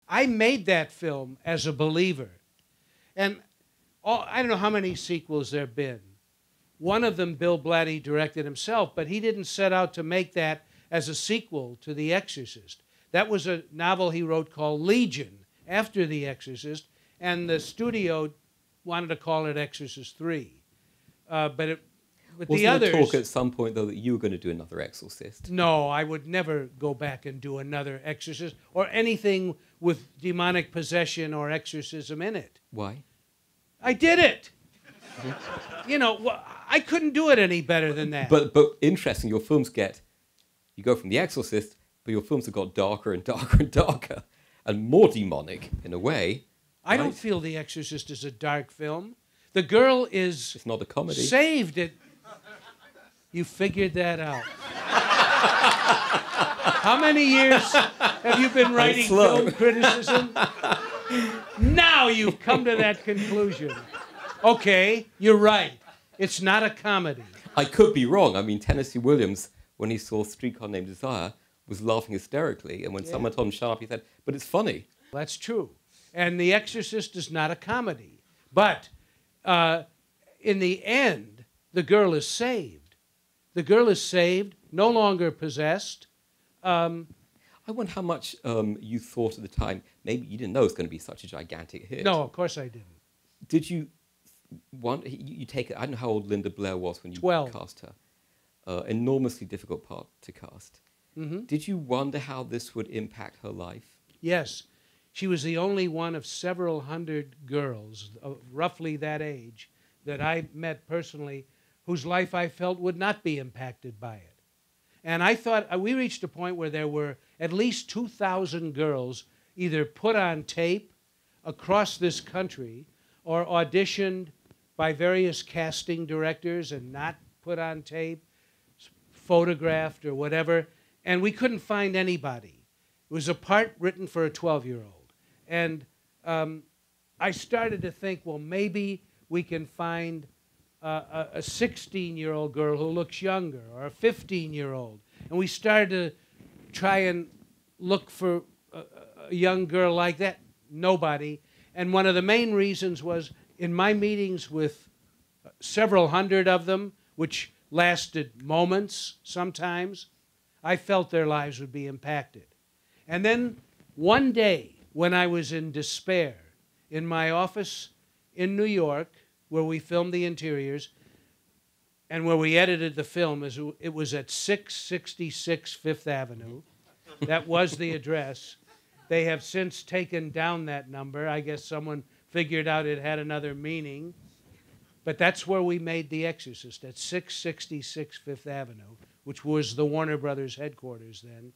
I made that film as a believer. And I don't know how many sequels there have been. One of them Bill Blatty directed himself, but he didn't set out to make that as a sequel to The Exorcist. That was a novel he wrote called Legion, after The Exorcist, and the studio wanted to call it Exorcist 3. But Wasn't the others... there talk at some point, though, that you were going to do another Exorcist? No, I would never go back and do another Exorcist or anything with demonic possession or exorcism in it. Why? I did it! You know, I couldn't do it any better than that. But interesting, your films you go from The Exorcist, but your films have got darker and darker and darker, and more demonic, in a way. I don't feel The Exorcist is a dark film. The girl is... It's not a comedy. Saved it. You figured that out. How many years have you been writing film criticism? Now you've come to that conclusion. Okay, you're right. It's not a comedy. I could be wrong. I mean, Tennessee Williams, when he saw Streetcar Named Desire, was laughing hysterically. And when someone told him shut up, he said, but it's funny. That's true. And The Exorcist is not a comedy. But in the end, the girl is saved. The girl is saved, no longer possessed. I wonder how much you thought at the time, maybe you didn't know it was going to be such a gigantic hit. No, of course I didn't. Did you you take it? I don't know how old Linda Blair was when you 12. Cast her. Enormously difficult part to cast. Mm-hmm. Did you wonder how this would impact her life? Yes. She was the only one of several hundred girls, roughly that age, that I met personally, whose life I felt would not be impacted by it. And I thought, we reached a point where there were at least 2,000 girls either put on tape across this country or auditioned by various casting directors and not put on tape, photographed or whatever, and we couldn't find anybody. It was a part written for a 12-year-old. And I started to think, well, maybe we can find a 16-year-old girl who looks younger, or a 15-year-old. And we started to try and look for a young girl like that. Nobody. And one of the main reasons was, in my meetings with several hundred of them, which lasted moments sometimes, I felt their lives would be impacted. And then one day, when I was in despair, in my office in New York, where we filmed the interiors, and where we edited the film, it was at 666 Fifth Avenue. That was the address. They have since taken down that number. I guess someone figured out it had another meaning. But that's where we made The Exorcist, at 666 Fifth Avenue, which was the Warner Brothers headquarters then.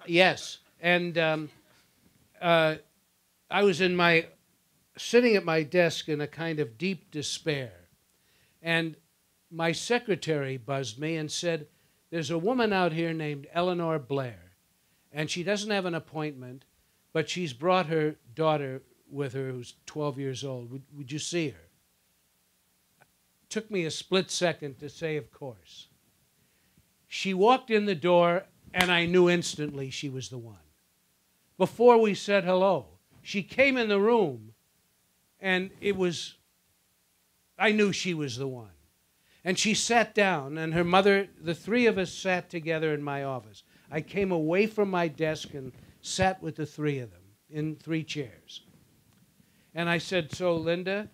Yes, and I was sitting at my desk in a kind of deep despair, and my secretary buzzed me and said, there's a woman out here named Eleanor Blair, and she doesn't have an appointment, but she's brought her daughter with her who's 12 years old. Would you see her? It took me a split second to say, of course. She walked in the door, and I knew instantly she was the one. Before we said hello, she came in the room, and I knew she was the one. And she sat down, and her mother, the three of us sat together in my office. I came away from my desk and sat with the three of them in 3 chairs. And I said, so Linda,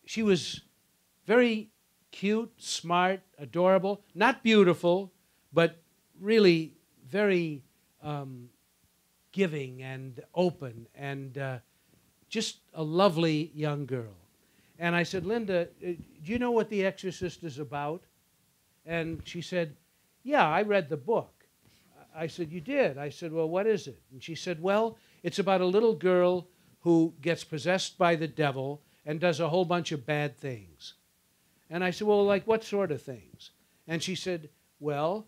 she was very cute, smart, adorable, not beautiful, but really very giving and open and just a lovely young girl. And I said, Linda, do you know what The Exorcist is about? And she said, yeah, I read the book. I said, you did? I said, well, what is it? And she said, well, it's about a little girl who gets possessed by the devil and does a whole bunch of bad things. And I said, well, like what sort of things? And she said, well,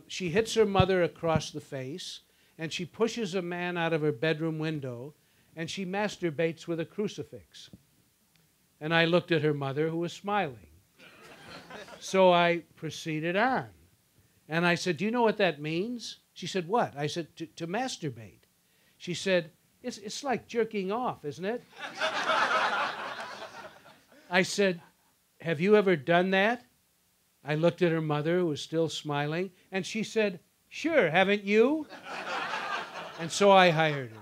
she hits her mother across the face, and she pushes a man out of her bedroom window, and she masturbates with a crucifix. And I looked at her mother, who was smiling. So I proceeded on. And I said, do you know what that means? She said, what? I said, to masturbate. She said, it's like jerking off, isn't it? I said, have you ever done that? I looked at her mother, who was still smiling, and she said, sure, haven't you? And so I hired her.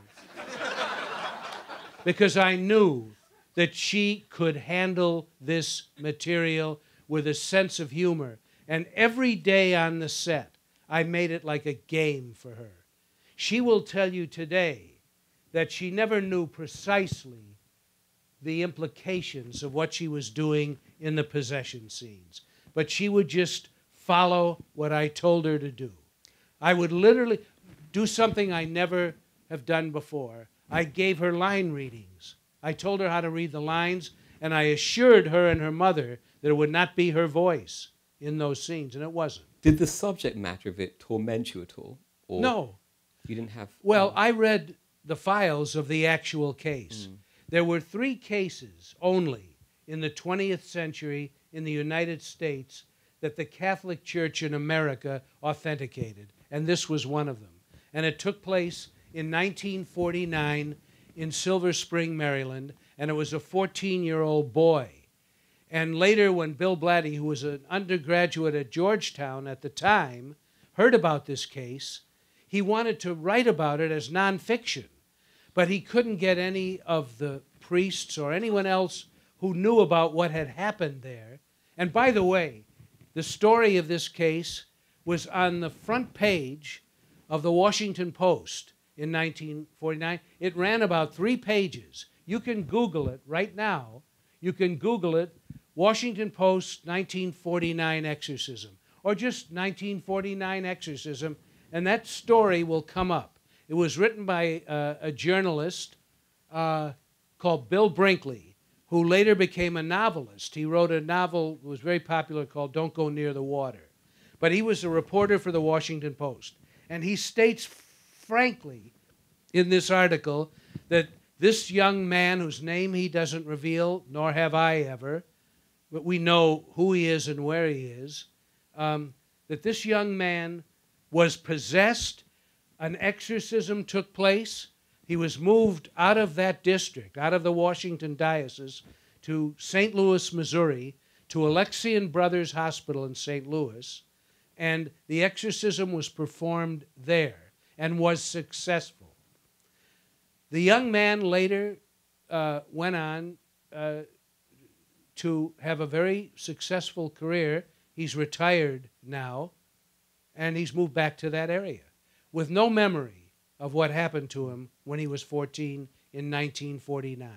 Because I knew that she could handle this material with a sense of humor. And every day on the set, I made it like a game for her. She will tell you today that she never knew precisely the implications of what she was doing in the possession scenes. But she would just follow what I told her to do. I would literally do something I never have done before. I gave her line readings. I told her how to read the lines, and I assured her and her mother that it would not be her voice in those scenes, and it wasn't. Did the subject matter of it torment you at all? Or no. You didn't have... Well, I read the files of the actual case. There were 3 cases only in the 20th century in the United States that the Catholic Church in America authenticated, and this was one of them. And it took place in 1949 in Silver Spring, Maryland, and it was a 14-year-old boy. And later, when Bill Blatty, who was an undergraduate at Georgetown at the time, heard about this case, he wanted to write about it as nonfiction, but he couldn't get any of the priests or anyone else who knew about what had happened there. And by the way, the story of this case was on the front page of the Washington Post in 1949. It ran about 3 pages. You can Google it right now. You can Google it, Washington Post 1949 exorcism, or just 1949 exorcism, and that story will come up. It was written by a journalist called Bill Brinkley, who later became a novelist. He wrote a novel that was very popular called Don't Go Near the Water. But he was a reporter for the Washington Post. And he states frankly in this article that this young man, whose name he doesn't reveal, nor have I ever, but we know who he is and where he is, that this young man was possessed, an exorcism took place, he was moved out of that district, out of the Washington Diocese, to St. Louis, Missouri, to Alexian Brothers Hospital in St. Louis, and the exorcism was performed there and was successful. The young man later went on to have a very successful career. He's retired now, and he's moved back to that area with no memory of what happened to him when he was 14 in 1949.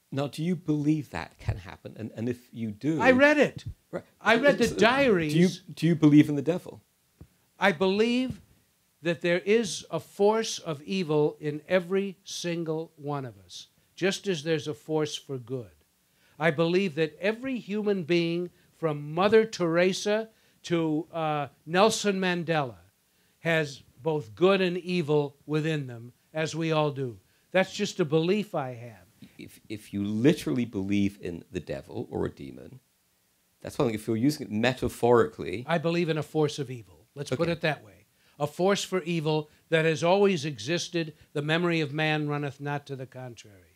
Now, do you believe that can happen? And if you do... I read it. Right. I read the diaries. Do you believe in the devil? I believe that there is a force of evil in every single one of us, just as there's a force for good. I believe that every human being, from Mother Teresa to Nelson Mandela, has both good and evil within them, as we all do. That's just a belief I have. If you literally believe in the devil or a demon, that's one thing. If you're using it metaphorically... I believe in a force of evil. Let's put it that way. A force for evil that has always existed. The memory of man runneth not to the contrary.